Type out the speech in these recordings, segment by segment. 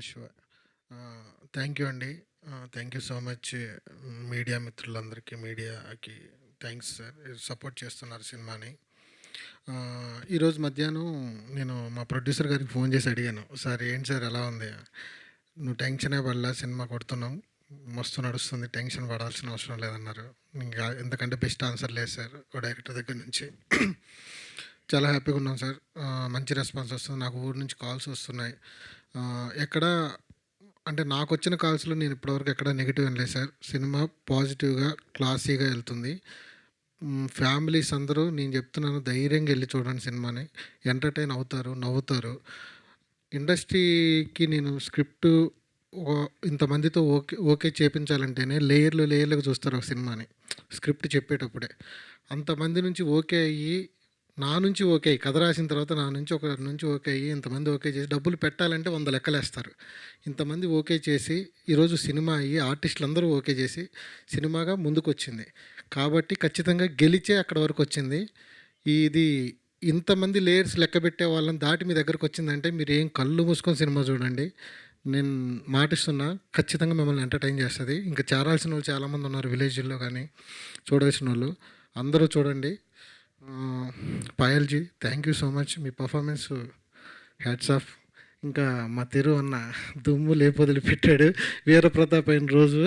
శివాయ. Thank you అండి. Thank you so much media మిత్రులందరికీ, మీడియాకి థ్యాంక్స్ సార్. సపోర్ట్ చేస్తున్నారు సినిమాని. ఈరోజు మధ్యాహ్నం నేను మా ప్రొడ్యూసర్ గారికి ఫోన్ చేసి అడిగాను, సార్ ఏంటి సార్ ఎలా ఉంది? నువ్వు టెన్షనే పడలా, సినిమా కొడుతున్నాం, మస్తు నడుస్తుంది, టెన్షన్ పడాల్సిన అవసరం లేదన్నారు. ఇంకా ఎందుకంటే బెస్ట్ ఆన్సర్ లేదు సార్ ఓ డైరెక్టర్ దగ్గర నుంచి. చాలా హ్యాపీగా ఉన్నాం సార్. మంచి రెస్పాన్స్ వస్తుంది. నాకు ఊరి నుంచి కాల్స్ వస్తున్నాయి. ఎక్కడ అంటే నాకు వచ్చిన కాల్స్లో నేను ఇప్పటివరకు ఎక్కడ నెగిటివ్ అనలేదు సార్. సినిమా పాజిటివ్గా క్లాసీగా వెళ్తుంది. ఫ్యామిలీస్ అందరూ నేను చెప్తున్నాను, ధైర్యంగా వెళ్ళి చూడండి సినిమాని. ఎంటర్టైన్ అవుతారు, నవ్వుతారు. ఇండస్ట్రీకి నేను స్క్రిప్టు ఇంతమందితో ఓకే చేయించాలంటేనే లేయర్లుగా చూస్తారు ఒక సినిమాని స్క్రిప్ట్ చెప్పేటప్పుడే. అంతమంది నుంచి ఓకే అయ్యి, నా నుంచి ఓకే అయ్యి, కథ రాసిన తర్వాత నా నుంచి ఒకరి నుంచి ఓకే అయ్యి, ఇంతమంది ఓకే చేసి డబ్బులు పెట్టాలంటే 100 లెక్కలేస్తారు. ఇంతమంది ఓకే చేసి ఈరోజు సినిమా అయ్యి ఆర్టిస్టులు అందరూ ఓకే చేసి సినిమాగా ముందుకు వచ్చింది. కాబట్టి ఖచ్చితంగా గెలిచే అక్కడ వరకు వచ్చింది. ఇది ఇంతమంది లేయర్స్ లెక్క పెట్టే వాళ్ళని దాటి మీ దగ్గరకు వచ్చిందంటే మీరు ఏం కళ్ళు మూసుకొని సినిమా చూడండి. నేను మాటిస్తున్నా, ఖచ్చితంగా మిమ్మల్ని ఎంటర్టైన్ చేస్తుంది. ఇంకా చేరాల్సిన వాళ్ళు చాలామంది ఉన్నారు విలేజ్లో, కానీ చూడాల్సిన వాళ్ళు అందరూ చూడండి. పాయల్జీ థ్యాంక్ యూ సో మచ్, మీ పర్ఫార్మెన్స్ హ్యాట్స్ ఆఫ్. ఇంకా మా తెరు అన్న దుమ్ము లేపొదిలి పెట్టాడు. వీరప్రతాప్ అయిన రోజు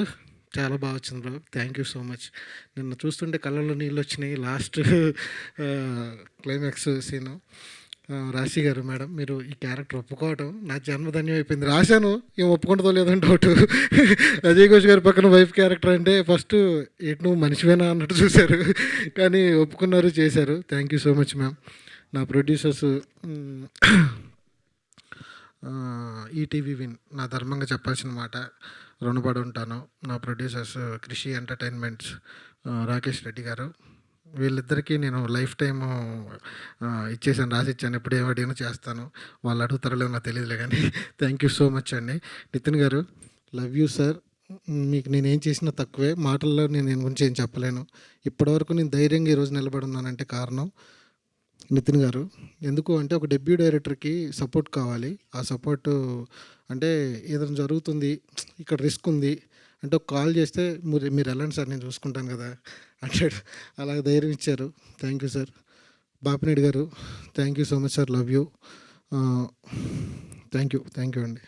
చాలా బాగా వచ్చింది bro, thank you so much. నిన్న చూస్తుంటే కళ్ళల్లో నీళ్ళు వచ్చినాయి. Last climax scene. రాశి గారు మేడం, మీరు ఈ క్యారెక్టర్ ఒప్పుకోవడం నా జన్మధన్యం అయిపోయింది. రాశాను, ఏం ఒప్పుకుంటుందో లేదని డౌట్. అజయ్ ఘోష్ గారి పక్కన వైఫ్ క్యారెక్టర్ అంటే ఫస్ట్ ఎటు నువ్వు మనిషివేనా అన్నట్టు చూశారు, కానీ ఒప్పుకున్నారు, చేశారు. Thank you so much ma'am. నా ప్రొడ్యూసర్స్ ఈటీవీ విన్, నా ధర్మంగా చెప్పాల్సిన మాట, రుణపడి ఉంటాను. నా ప్రొడ్యూసర్స్ కృషి ఎంటర్టైన్మెంట్స్, రాకేష్ రెడ్డి గారు, వీళ్ళిద్దరికీ నేను లైఫ్ టైము ఇచ్చేసాను, రాసిచ్చాను. ఎప్పుడు ఏం అడిగినా చేస్తాను. వాళ్ళు అడుగుతారో లేదో నాకు తెలియదులే, కానీ థ్యాంక్ యూ సో మచ్ అండి. నితిన్ గారు లవ్ యూ సార్. మీకు నేనేం చేసినా తక్కువే, మాటల్లో నేను గురించి ఏం చెప్పలేను. ఇప్పటివరకు నేను ధైర్యంగా ఈరోజు నిలబడి ఉన్నానంటే కారణం నితిన్ గారు. ఎందుకు అంటే ఒక డెబ్యూ డైరెక్టర్కి సపోర్ట్ కావాలి. ఆ సపోర్టు అంటే ఏదైనా జరుగుతుంది, ఇక్కడ రిస్క్ ఉంది అంటే ఒక కాల్ చేస్తే మీరు వెళ్ళండి సార్, నేను చూసుకుంటాను కదా అంటాడు. అలాగ ధైర్యం ఇచ్చారు. Thank you sir. బాపినేడు గారు thank you so much sir, love you. Thank you అండి.